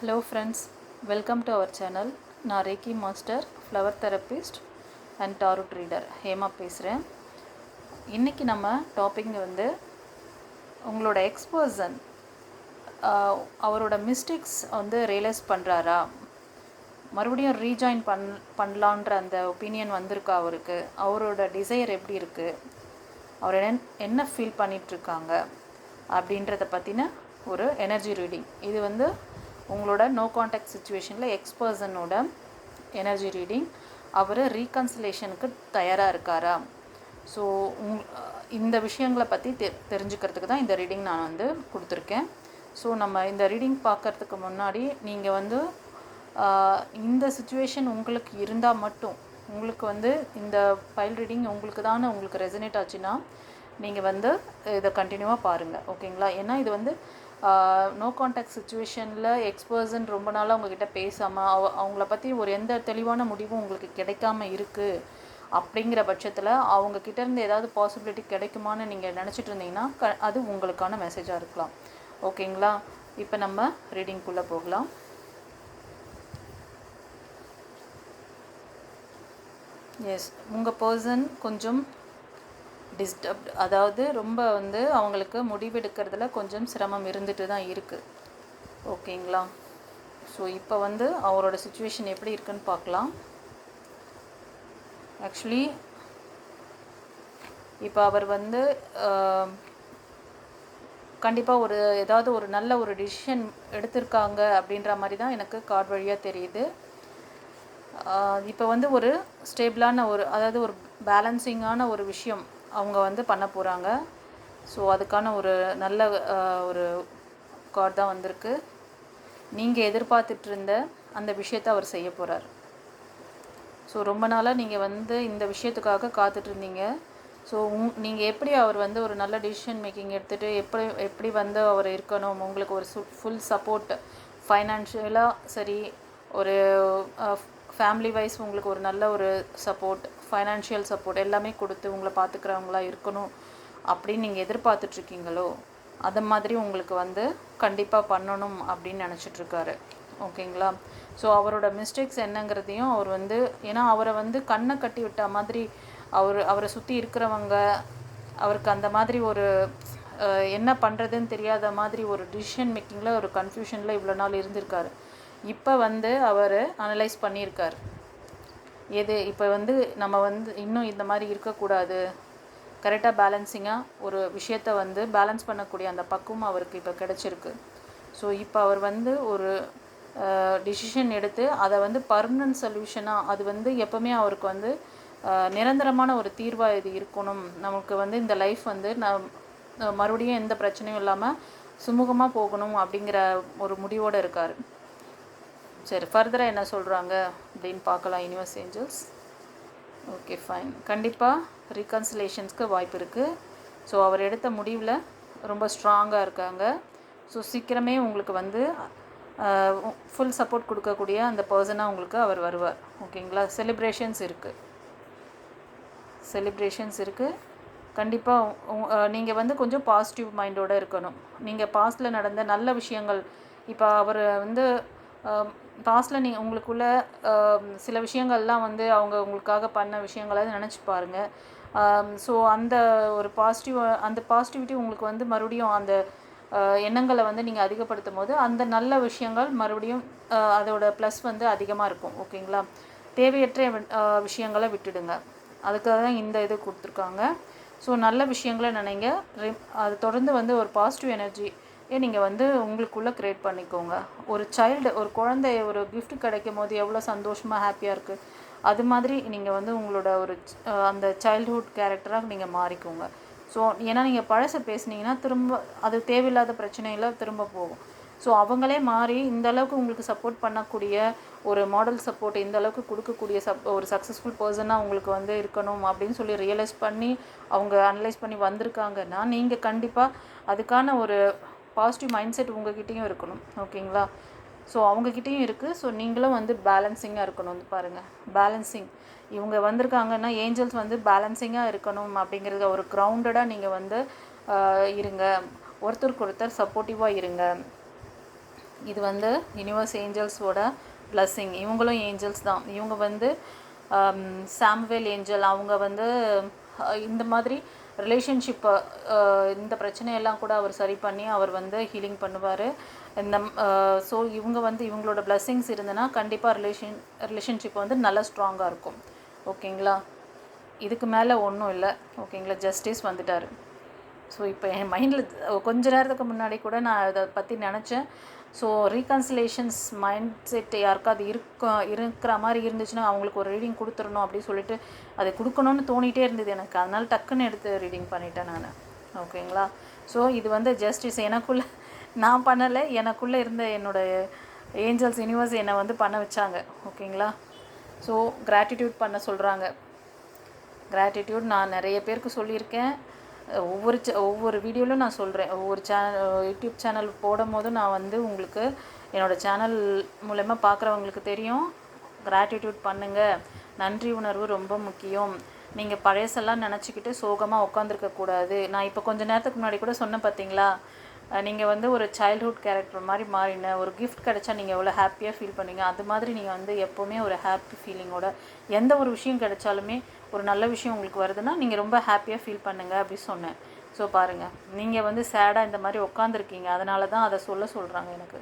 Hello friends, welcome to our channel. நான் reiki master, flower therapist and tarot reader Hema பேசுகிறேன். இன்றைக்கி நம்ம topic வந்து உங்களோட எக்ஸ்பர்சன் அவரோட மிஸ்டேக்ஸ் வந்து ரியலைஸ் பண்ணுறாரா, மறுபடியும் ரீஜாயின் பண்ணலான்ற அந்த ஒப்பீனியன் வந்திருக்கா அவருக்கு, அவரோட டிசையர் எப்படி இருக்குது, அவர் என்ன ஃபீல் பண்ணிகிட்ருக்காங்க அப்படின்றத பற்றின ஒரு எனர்ஜி ரீடிங். இது வந்து உங்களோட நோ கான்டாக்ட் சுச்சுவேஷனில் எக்ஸ்பர்சனோட எனர்ஜி ரீடிங். அவர் ரீகன்சிலேஷனுக்கு தயாராக இருக்காரா? ஸோ இந்த விஷயங்களை பற்றி தெரிஞ்சுக்கிறதுக்கு தான் இந்த ரீடிங் நான் வந்து கொடுத்துருக்கேன். ஸோ நம்ம இந்த ரீடிங் பார்க்குறதுக்கு முன்னாடி நீங்கள் வந்து இந்த சுச்சுவேஷன் உங்களுக்கு இருந்தால் மட்டும், உங்களுக்கு வந்து இந்த ஃபைல் ரீடிங் உங்களுக்கு ரெசனேட் ஆச்சுன்னா நீங்கள் வந்து இதை கண்டினியூவாக பாருங்கள், ஓகேங்களா? ஏன்னா இது வந்து நோ கான்டாக்ட் சுச்சுவேஷனில் எக்ஸ்பர்சன் ரொம்ப நாளாக அவங்கக்கிட்ட பேசாமல் அவங்கள பற்றி ஒரு எந்த தெளிவான முடிவும் உங்களுக்கு கிடைக்காம இருக்குது அப்படிங்கிற பட்சத்தில் அவங்கக்கிட்டேருந்து ஏதாவது பாசிபிலிட்டி கிடைக்குமான்னு நீங்கள் நினச்சிட்டு இருந்தீங்கன்னா அது உங்களுக்கான மெசேஜாக இருக்கலாம், ஓகேங்களா? இப்போ நம்ம ரீடிங்குள்ளே போகலாம். எஸ், உங்கள் பர்சன் கொஞ்சம் டிஸ்டர்ப்ட், அதாவது ரொம்ப வந்து அவங்களுக்கு முடிவெடுக்கிறதுல கொஞ்சம் சிரமம் இருந்துட்டு தான் இருக்குது, ஓகேங்களா? ஸோ இப்போ வந்து அவரோட சுச்சுவேஷன் எப்படி இருக்குன்னு பார்க்கலாம். ஆக்சுவலி இப்போ அவர் வந்து கண்டிப்பாக ஏதாவது ஒரு நல்ல ஒரு டிசிஷன் எடுத்திருக்காங்க அப்படின்ற மாதிரி தான் எனக்கு கார்டு வழியாக தெரியுது. இப்போ வந்து ஒரு ஸ்டேபிளான அதாவது ஒரு பேலன்சிங்கான ஒரு விஷயம் அவங்க வந்து பண்ண போகிறாங்க. ஸோ அதுக்கான ஒரு நல்ல ஒரு கார்டு தான் வந்திருக்கு. நீங்கள் எதிர்பார்த்துட்டு இருந்த அந்த விஷயத்தை அவர் செய்ய போகிறார். ஸோ ரொம்ப நாளாக நீங்கள் வந்து இந்த விஷயத்துக்காக காத்துட்ருந்தீங்க. ஸோ நீங்கள் எப்படி அவர் வந்து ஒரு நல்ல டிசிஷன் மேக்கிங் எடுத்துகிட்டு எப்படி வந்து அவர் இருக்கணும், உங்களுக்கு ஒரு ஃபுல் சப்போர்ட், ஃபைனான்ஷியலாக சரி, ஒரு ஃபேமிலி வைஸ் உங்களுக்கு ஒரு நல்ல ஒரு சப்போர்ட், ஃபைனான்ஷியல் சப்போர்ட் எல்லாமே கொடுத்து உங்களை பார்த்துக்கிறவங்களா இருக்கணும் அப்படின்னு நீங்கள் எதிர்பார்த்துட்ருக்கீங்களோ, அதை மாதிரி உங்களுக்கு வந்து கண்டிப்பாக பண்ணணும் அப்படின்னு நினச்சிட்ருக்காரு, ஓகேங்களா? ஸோ அவரோட மிஸ்டேக்ஸ் என்னங்கிறதையும் அவர் வந்து, ஏன்னா அவரை வந்து கண்ணை கட்டி விட்ட மாதிரி அவரை சுற்றி இருக்கிறவங்க அவருக்கு அந்த மாதிரி ஒரு என்ன பண்ணுறதுன்னு தெரியாத மாதிரி ஒரு டிசிஷன் மேக்கிங்கில் ஒரு கன்ஃபியூஷனில் இவ்வளோ நாள் இருந்திருக்காரு. இப்போ வந்து அவர் அனலைஸ் பண்ணியிருக்கார். இப்போ வந்து நம்ம வந்து இன்னும் இந்த மாதிரி இருக்கக்கூடாது, கரெக்டாக பேலன்சிங்காக ஒரு விஷயத்தை வந்து பேலன்ஸ் பண்ணக்கூடிய அந்த பக்குவம் அவருக்கு இப்போ கிடச்சிருக்கு. ஸோ இப்போ அவர் வந்து ஒரு டிசிஷன் எடுத்து அதை வந்து பர்மனன்ட் சொல்யூஷனாக, அது வந்து எப்போவுமே அவருக்கு வந்து நிரந்தரமான ஒரு தீர்வாக இது இருக்கணும், நமக்கு வந்து இந்த லைஃப் வந்து மறுபடியும் எந்த பிரச்சனையும் இல்லாமல் சுமூகமாக போகணும் அப்படிங்கிற ஒரு முடிவோடு இருக்கார். சரி, ஃபர்தராக என்ன சொல்கிறாங்க அப்படின்னு பார்க்கலாம் யூனிவர்ஸ் ஏஞ்சல்ஸ். Okay, fine. கண்டிப்பாக ரீகன்சிலேஷன்ஸ்க்கு வாய்ப்பு இருக்குது. ஸோ அவர் எடுத்த முடிவில் ரொம்ப ஸ்ட்ராங்காக இருக்காங்க. ஸோ சீக்கிரமே உங்களுக்கு வந்து ஃபுல் சப்போர்ட் கொடுக்கக்கூடிய அந்த பர்சனாக உங்களுக்கு அவர் வருவார், ஓகேங்களா? செலிப்ரேஷன்ஸ் இருக்குது. கண்டிப்பாக நீங்கள் வந்து கொஞ்சம் பாசிட்டிவ் மைண்டோடு இருக்கணும். நீங்கள் பாஸ்ட்டில் நடந்த நல்ல விஷயங்கள், இப்போ அவர் வந்து பாஸ்ட்டில் உங்களுக்குள்ள சில விஷயங்கள்லாம் வந்து அவங்க உங்களுக்காக பண்ண விஷயங்களை நினச்சி பாருங்கள். ஸோ அந்த ஒரு பாசிட்டிவிட்டி உங்களுக்கு வந்து மறுபடியும் அந்த எண்ணங்களை வந்து நீங்கள் அதிகப்படுத்தும் போது அந்த நல்ல விஷயங்கள் மறுபடியும் அதோட ப்ளஸ் வந்து அதிகமாக இருக்கும், ஓகேங்களா? தேவையற்ற விஷயங்களை விட்டுடுங்க, அதுக்காக தான் இந்த இது கொடுத்துருக்காங்க. ஸோ நல்ல விஷயங்களை நினைங்க, அது தொடர்ந்து வந்து ஒரு பாசிட்டிவ் எனர்ஜி நீங்கள் வந்து உங்களுக்குள்ளே க்ரியேட் பண்ணிக்கோங்க. ஒரு குழந்தை ஒரு கிஃப்ட் கிடைக்கும் போது எவ்வளோ சந்தோஷமாக ஹாப்பியாக இருக்குது, அது மாதிரி நீங்கள் வந்து உங்களோட அந்த சைல்ட்ஹுட் கேரக்டராக நீங்கள் மாறிக்கோங்க. ஸோ ஏன்னா நீங்கள் பழசை பேசுனீங்கன்னா திரும்ப அது தேவையில்லாத பிரச்சனையில் திரும்ப போகும். ஸோ அவங்களே மாறி இந்த அளவுக்கு உங்களுக்கு சப்போர்ட் பண்ணக்கூடிய ஒரு மாடல் சப்போர்ட் இந்த அளவுக்கு கொடுக்கக்கூடிய ஒரு சக்ஸஸ்ஃபுல் பர்சனாக உங்களுக்கு வந்து இருக்கணும் அப்படின்னு சொல்லி ரியலைஸ் பண்ணி அவங்க அனலைஸ் பண்ணி வந்திருக்காங்கன்னா நீங்கள் கண்டிப்பாக அதுக்கான ஒரு பாசிட்டிவ் மைண்ட் செட் உங்கள்கிட்டையும் இருக்கணும், ஓகேங்களா? ஸோ அவங்கக்கிட்டேயும் இருக்குது. ஸோ நீங்களும் வந்து பேலன்சிங்காக இருக்கணும். வந்து பாருங்கள், பேலன்சிங் இவங்க வந்திருக்காங்கன்னா ஏஞ்சல்ஸ் வந்து பேலன்சிங்காக இருக்கணும் அப்படிங்கிறத ஒரு கிரவுண்டடாக நீங்கள் வந்து இருங்க, ஒருத்தருக்கு ஒருத்தர் சப்போர்ட்டிவாக இருங்க. இது வந்து யூனிவர்ஸ் ஏஞ்சல்ஸோட பிளஸ்ஸிங். இவங்களும் ஏஞ்சல்ஸ் தான். இவங்க வந்து சாமுவேல் ஏஞ்சல். அவங்க வந்து இந்த மாதிரி ரிலேஷன்ஷிப்பை இந்த பிரச்சனையெல்லாம் கூட அவர் சரி பண்ணி அவர் வந்து ஹீலிங் பண்ணுவார். இந்த ஸோ இவங்க வந்து இவங்களோட பிளஸ்ஸிங்ஸ் இருந்ததுன்னா கண்டிப்பாக ரிலேஷன்ஷிப் வந்து நல்லா ஸ்ட்ராங்காக இருக்கும். ஓகேங்களா? இதுக்கு மேலே ஒன்றும் இல்லை. ஓகேங்களா? ஜஸ்டிஸ் வந்துட்டார். ஸோ இப்போ என் மைண்டில் கொஞ்ச நேரத்துக்கு முன்னாடி கூட நான் அதை பற்றி நினச்சேன். ஸோ ரீகன்சிலேஷன்ஸ் மைண்ட் செட் யாருக்காவது இருக்கிற மாதிரி இருந்துச்சுன்னா அவங்களுக்கு ஒரு ரீடிங் கொடுத்துடணும் அப்படின்னு சொல்லிட்டு அதை கொடுக்கணும்னு தோணிகிட்டே இருந்தது எனக்கு. அதனால் டக்குன்னு எடுத்து ரீடிங் பண்ணிட்டேன் நான். ஓகேங்களா? ஸோ இது வந்து ஜஸ்டிஸ் எனக்குள்ளே நான் பண்ணலை, எனக்குள்ளே இருந்த என்னோடய ஏஞ்சல்ஸ் யூனிவர்ஸ் என்னை வந்து பண்ண வச்சாங்க. ஓகேங்களா? ஸோ கிராட்டிடியூட் பண்ண சொல்கிறாங்க. கிராட்டிடியூட் நான் நிறைய பேருக்கு சொல்லியிருக்கேன். ஒவ்வொரு வீடியோவிலும் நான் சொல்கிறேன். ஒவ்வொரு யூடியூப் சேனல் போடும் போதும் நான் வந்து உங்களுக்கு என்னோடய சேனல் மூலமாக பார்க்குறவங்களுக்கு தெரியும். கிராட்டிடியூட் பண்ணுங்கள். நன்றி உணர்வு ரொம்ப முக்கியம். நீங்கள் பழையசெல்லாம் நினச்சிக்கிட்டு சோகமாக உட்காந்துருக்கக்கூடாது. நான் இப்போ கொஞ்சம் நேரத்துக்கு முன்னாடி கூட சொன்னேன் பார்த்தீங்களா, நீங்கள் வந்து ஒரு சைல்ட்ஹுட் கேரக்டர் மாதிரி மாறின. ஒரு கிஃப்ட் கிடச்சா நீங்கள் எவ்வளோ ஹாப்பியாக ஃபீல் பண்ணுவீங்க, அது மாதிரி நீங்கள் வந்து எப்போவுமே ஒரு ஹாப்பி ஃபீலிங்கோட எந்த ஒரு விஷயம் கிடைச்சாலுமே ஒரு நல்ல விஷயம் உங்களுக்கு வருதுன்னா நீங்கள் ரொம்ப ஹாப்பியாக ஃபீல் பண்ணுங்கள் அப்படி சொன்னேன். ஸோ பாருங்கள், நீங்கள் வந்து சேடாக இந்த மாதிரி உட்காந்துருக்கீங்க, அதனால தான் அதை சொல்கிறாங்க எனக்கு.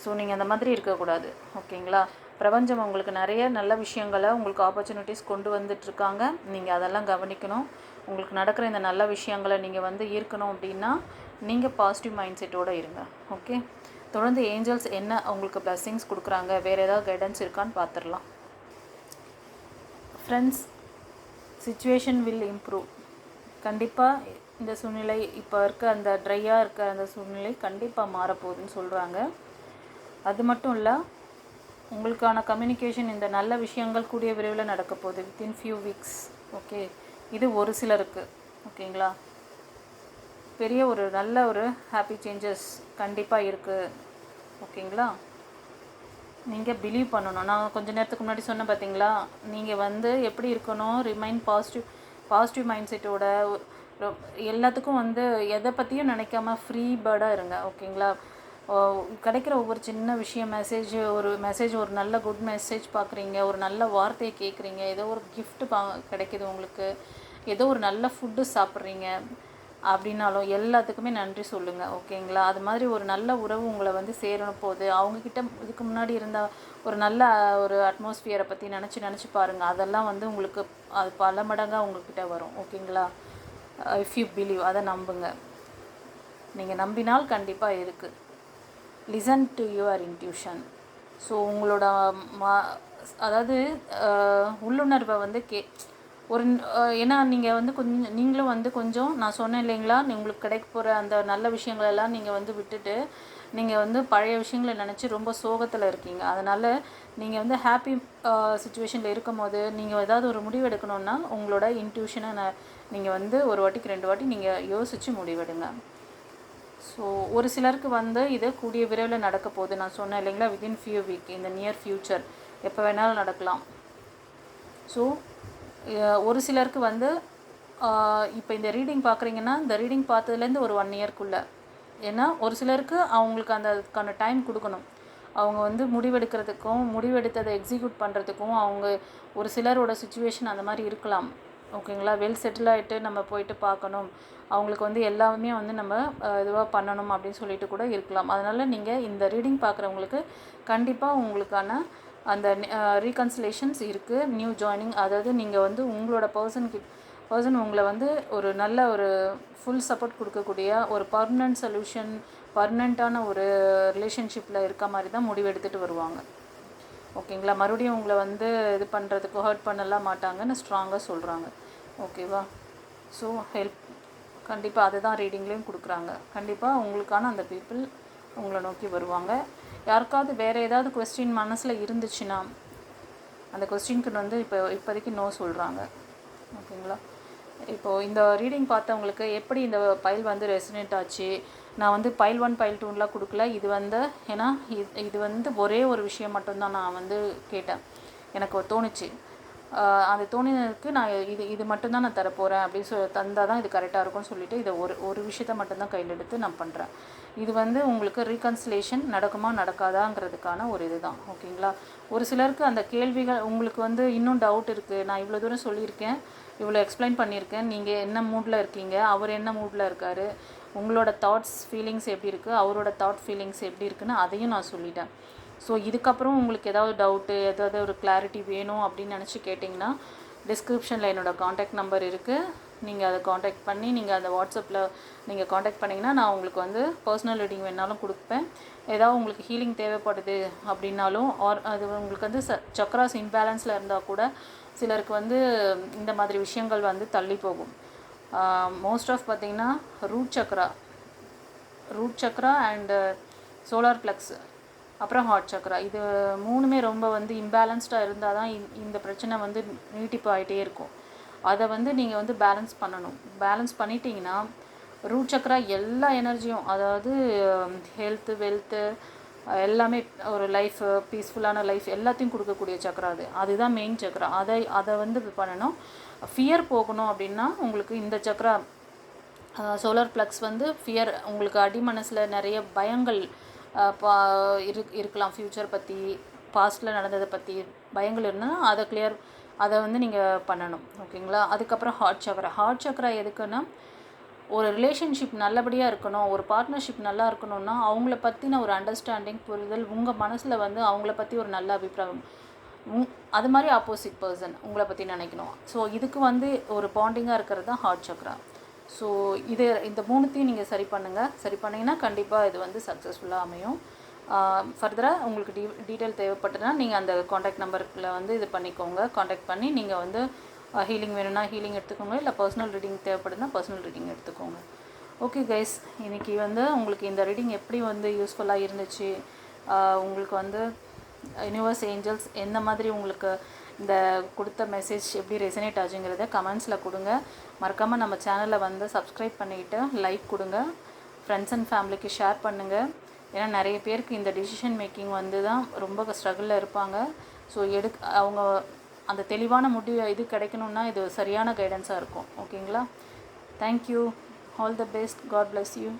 ஸோ நீங்கள் அந்த மாதிரி இருக்கக்கூடாது. ஓகேங்களா? பிரபஞ்சம் உங்களுக்கு நிறைய நல்ல விஷயங்களை, உங்களுக்கு ஆப்பர்ச்சுனிட்டிஸ் கொண்டு வந்துட்டுருக்காங்க. நீங்கள் அதெல்லாம் கவனிக்கணும். உங்களுக்கு நடக்கிற இந்த நல்ல விஷயங்களை நீங்கள் வந்து ஈர்க்கணும் அப்படின்னா நீங்கள் பாசிட்டிவ் மைண்ட் செட்டோடு இருங்க. ஓகே? தொடர்ந்து ஏஞ்சல்ஸ் என்ன உங்களுக்கு பிளஸ்ஸிங்ஸ் கொடுக்குறாங்க, வேறு ஏதாவது கைடன்ஸ் இருக்கான்னு பார்த்துடலாம். Friends, situation will improve. கண்டிப்பாக இந்த சூழ்நிலை இப்போ இருக்க அந்த ட்ரையாக இருக்க அந்த சூழ்நிலை கண்டிப்பாக மாறப்போகுதுன்னு சொல்கிறாங்க. அது மட்டும் இல்லை, உங்களுக்கான கம்யூனிகேஷன் இந்த நல்ல விஷயங்கள் கூடிய விரைவில் நடக்க போகுது, வித்தின் ஃபியூ வீக்ஸ். ஓகே? இது ஒரு சிலருக்கு. ஓகேங்களா? பெரிய ஒரு நல்ல ஒரு ஹாப்பி சேஞ்சஸ் கண்டிப்பாக இருக்குது. ஓகேங்களா? நீங்கள் பிலீவ் பண்ணணும். நான் கொஞ்சம் நேரத்துக்கு முன்னாடி சொன்னேன் பார்த்தீங்களா, நீங்கள் வந்து எப்படி இருக்கணும், ரிமைன் பாசிட்டிவ் மைண்ட் செட்டோட எல்லாத்துக்கும் வந்து எதை பற்றியும் நினைக்காம ஃப்ரீ பேர்டாக இருங்க. ஓகேங்களா? கிடைக்கிற ஒவ்வொரு சின்ன விஷயம், மெசேஜ் ஒரு நல்ல குட் மெசேஜ் பார்க்குறீங்க, ஒரு நல்ல வார்த்தையை கேட்குறீங்க, ஏதோ ஒரு கிஃப்ட்டு கிடைக்கிது உங்களுக்கு, ஏதோ ஒரு நல்ல ஃபுட்டு சாப்பிட்றீங்க அப்படின்னாலும் எல்லாத்துக்குமே நன்றி சொல்லுங்கள். ஓகேங்களா? அது மாதிரி ஒரு நல்ல உறவு உங்களை வந்து சேரணும் போகுது. அவங்கக்கிட்ட இதுக்கு முன்னாடி இருந்த ஒரு நல்ல ஒரு அட்மாஸ்ஃபியரை பற்றி நினச்சி பாருங்கள். அதெல்லாம் வந்து உங்களுக்கு அது பல மடங்காக உங்கள்கிட்ட வரும். ஓகேங்களா? இஃப் யூ பிலீவ், அதை நம்புங்க. நீங்கள் நம்பினால் கண்டிப்பாக இருக்குது. Listen to your intuition. So உங்களோட அதாவது உள்ளுணர்வை வந்து ஏன்னா நீங்கள் வந்து நீங்களும் வந்து கொஞ்சம் நான் சொன்னேன் இல்லைங்களா, உங்களுக்கு கிடைக்க போகிற அந்த நல்ல விஷயங்களெல்லாம் நீங்கள் வந்து விட்டுட்டு நீங்கள் வந்து பழைய விஷயங்களை நினச்சி ரொம்ப சோகத்தில் இருக்கீங்க. அதனால் நீங்கள் வந்து ஹாப்பி சுச்சுவேஷனில் இருக்கும் போது நீங்கள் ஏதாவது ஒரு முடிவு எடுக்கணுன்னா உங்களோட இன்ட்யூஷனை நீங்கள் வந்து ஒரு வாட்டிக்கு 2 வாட்டி நீங்கள் யோசித்து முடிவெடுங்க. ஸோ ஒரு சிலருக்கு வந்து இது கூடிய விரைவில் நடக்க போகுது. நான் சொன்னேன் இல்லைங்களா, வித்தின் ஃபியூ வீக், இந்த நியர் ஃப்யூச்சர் எப்போ வேணாலும் நடக்கலாம். ஸோ ஒரு சிலருக்கு வந்து இப்போ இந்த ரீடிங் பார்க்குறீங்கன்னா இந்த ரீடிங் பார்த்ததுலேருந்து ஒரு 1 இயர்க்குள்ளே. ஏன்னா ஒரு சிலருக்கு அவங்களுக்கு அதுக்கான டைம் கொடுக்கணும். அவங்க வந்து முடிவெடுத்ததை எக்ஸிக்யூட் பண்ணுறதுக்கும் அவங்க ஒரு சிலரோட சுச்சுவேஷன் அந்த மாதிரி இருக்கலாம். ஓகேங்களா? வெல் செட்டில் ஆகிட்டு நம்ம போயிட்டு பார்க்கணும், அவங்களுக்கு வந்து எல்லாமே வந்து நம்ம இதுவாக பண்ணணும் அப்படின்னு சொல்லிட்டு கூட இருக்கலாம். அதனால் நீங்கள் இந்த ரீடிங் பார்க்குறவங்களுக்கு கண்டிப்பாக உங்களுக்கான அந்த ரீகன்சிலேஷன்ஸ் இருக்குது. நியூ ஜாயினிங், அதாவது நீங்கள் வந்து உங்களோட பர்சன் உங்களை வந்து ஒரு நல்ல ஒரு ஃபுல் சப்போர்ட் கொடுக்கக்கூடிய ஒரு பர்மனெண்ட்டான ஒரு ரிலேஷன்ஷிப்பில் இருக்க மாதிரி தான் முடிவு எடுத்துகிட்டு வருவாங்க. ஓகேங்களா? மறுபடியும் உங்களை வந்து இது பண்ணுறதுக்கு ஹர்ட் பண்ணலாம் மாட்டாங்கன்னு ஸ்ட்ராங்காக சொல்கிறாங்க. ஓகேவா? ஸோ கண்டிப்பாக அதை தான் ரீடிங்லேயும் கொடுக்குறாங்க. கண்டிப்பாக உங்களுக்கான அந்த பீப்புள் உங்களை நோக்கி வருவாங்க. யாருக்காவது வேறு ஏதாவது கொஸ்டின் மனசில் இருந்துச்சுன்னா அந்த கொஸ்டினுக்கு வந்து இப்போதைக்கு நோ சொல்கிறாங்க. ஓகேங்களா? இப்போது இந்த ரீடிங் பார்த்தவங்களுக்கு எப்படி இந்த பைல் வந்து ரெசனேட் ஆச்சு, நான் வந்து பைல் 1 பைல் 2லாம் கொடுக்கல. இது வந்து ஏன்னா இது வந்து ஒரே ஒரு விஷயம் மட்டும்தான் நான் வந்து கேட்டேன், எனக்கு தோணுச்சு. அது தோணினதுக்கு நான் இது மட்டும்தான் நான் தரப்போகிறேன் அப்படின்னு தந்தால் தான் இது கரெக்டாக இருக்கும்னு சொல்லிவிட்டு இதை ஒரு விஷயத்த மட்டும்தான் கையில் எடுத்து நான் பண்ணுறேன். இது வந்து உங்களுக்கு ரீகன்சிலேஷன் நடக்குமா நடக்காதாங்கிறதுக்கான ஒரு இதுதான். ஓகேங்களா? ஒரு சிலருக்கு அந்த கேள்விகள் உங்களுக்கு வந்து இன்னும் டவுட் இருக்குது. நான் இவ்வளோ தூரம் சொல்லியிருக்கேன், இவ்வளோ எக்ஸ்பிளைன் பண்ணியிருக்கேன், நீங்கள் என்ன மூடில் இருக்கீங்க, அவர் என்ன மூடில் இருக்கார், உங்களோட தாட்ஸ் ஃபீலிங்ஸ் எப்படி இருக்குது, அவரோட தாட் ஃபீலிங்ஸ் எப்படி இருக்குன்னு அதையும் நான் சொல்லிட்டேன். ஸோ இதுக்கப்புறம் உங்களுக்கு ஏதாவது டவுட்டு, ஏதாவது ஒரு கிளாரிட்டி வேணும் அப்படின்னு நினச்சி கேட்டிங்கன்னா டிஸ்கிரிப்ஷனில் என்னோடய காண்டாக்ட் நம்பர் இருக்குது. நீங்கள் அதை காண்டாக்ட் பண்ணி நீங்கள் அந்த வாட்ஸ்அப்பில் நீங்கள் காண்டாக்ட் பண்ணிங்கன்னா நான் உங்களுக்கு வந்து பர்சனல் ரீடிங் வேணாலும் கொடுப்பேன். ஏதாவது உங்களுக்கு ஹீலிங் தேவைப்படுது அப்படின்னாலும், ஆர் அது உங்களுக்கு வந்து சக்ராஸ் இம்பேலன்ஸில் இருந்தால் கூட சிலருக்கு வந்து இந்த மாதிரி விஷயங்கள் வந்து தள்ளி போகும். மோஸ்ட் ஆஃப் பார்த்திங்கன்னா root chakra and solar plexus அப்புறம் ஹார்ட் சக்ரா, இது மூணுமே ரொம்ப வந்து இம்பேலன்ஸ்டாக இருந்தால் தான் இந்த பிரச்சனை வந்து நீட்டிப்பு ஆகிட்டே இருக்கும். அதை வந்து நீங்கள் வந்து பேலன்ஸ் பண்ணணும். பேலன்ஸ் பண்ணிட்டீங்கன்னா ரூட் சக்ரா எல்லா எனர்ஜியும், அதாவது ஹெல்த்து, வெல்த்து, எல்லாமே, ஒரு லைஃப், பீஸ்ஃபுல்லான லைஃப் எல்லாத்தையும் கொடுக்கக்கூடிய சக்ரா அதுதான் மெயின் சக்ரா. அதை வந்து பண்ணணும். ஃபியர் போகணும் அப்படின்னா உங்களுக்கு இந்த சக்ரா சோலார் ப்ளக்ஸ் வந்து ஃபியர், உங்களுக்கு அடி மனசில் நிறைய பயங்கள் இருக்கலாம், ஃப்யூச்சர் பற்றி, பாஸ்ட்டில் நடந்ததை பற்றி பயங்கள் இருந்தால் அதை வந்து நீங்கள் பண்ணணும். ஓகேங்களா? அதுக்கப்புறம் ஹார்ட் சக்ரா எதுக்குன்னா, ஒரு ரிலேஷன்ஷிப் நல்லபடியாக இருக்கணும், ஒரு பார்ட்னர்ஷிப் நல்லா இருக்கணும்னா அவங்கள பற்றின ஒரு அண்டர்ஸ்டாண்டிங், புரிதல், உங்கள் மனசில் வந்து அவங்கள பற்றி ஒரு நல்ல அபிப்பிராயம், அது மாதிரி ஆப்போசிட் பர்சன் உங்களை பற்றி நினைக்கணும். ஸோ இதுக்கு வந்து ஒரு பாண்டிங்காக இருக்கிறது தான் ஹார்ட் சக்ரா. ஸோ இந்த மூணுத்தையும் நீங்கள் சரி பண்ணிங்கன்னா கண்டிப்பாக இது வந்து சக்ஸஸ்ஃபுல்லாக அமையும். ஃபர்தராக உங்களுக்கு டீட்டெயில் தேவைப்பட்டதுன்னா நீங்கள் அந்த காண்டாக்ட் நம்பரில் வந்து இது பண்ணிக்கோங்க. காண்டாக்ட் பண்ணி நீங்கள் வந்து ஹீலிங் வேணும்னா ஹீலிங் எடுத்துக்கோங்க, இல்லை பர்சனல் ரீடிங் தேவைப்படுதுன்னா பர்சனல் ரீடிங் எடுத்துக்கோங்க. ஓகே கைஸ், இன்றைக்கி வந்து உங்களுக்கு இந்த ரீடிங் எப்படி வந்து யூஸ்ஃபுல்லாக இருந்துச்சு, உங்களுக்கு வந்து யூனிவர்ஸ், ஏஞ்சல்ஸ் எந்த மாதிரி உங்களுக்கு இந்த கொடுத்த மெசேஜ் எப்படி ரெசனேட் ஆச்சுங்கிறத கமெண்ட்ஸில் கொடுங்க. மறக்காமல் நம்ம சேனலை வந்து சப்ஸ்கிரைப் பண்ணிவிட்டு லைக் கொடுங்க, ஃப்ரெண்ட்ஸ் அண்ட் ஃபேமிலிக்கு ஷேர் பண்ணுங்கள். ஏன்னா நிறைய பேருக்கு இந்த டிசிஷன் மேக்கிங் வந்து தான் ரொம்ப ஸ்ட்ரகிளில் இருப்பாங்க. ஸோ அவங்க அந்த தெளிவான முடிவு இது கிடைக்கணுன்னா இது சரியான கைடன்ஸாக இருக்கும். ஓகேங்களா? Thank you. All the best. God bless you.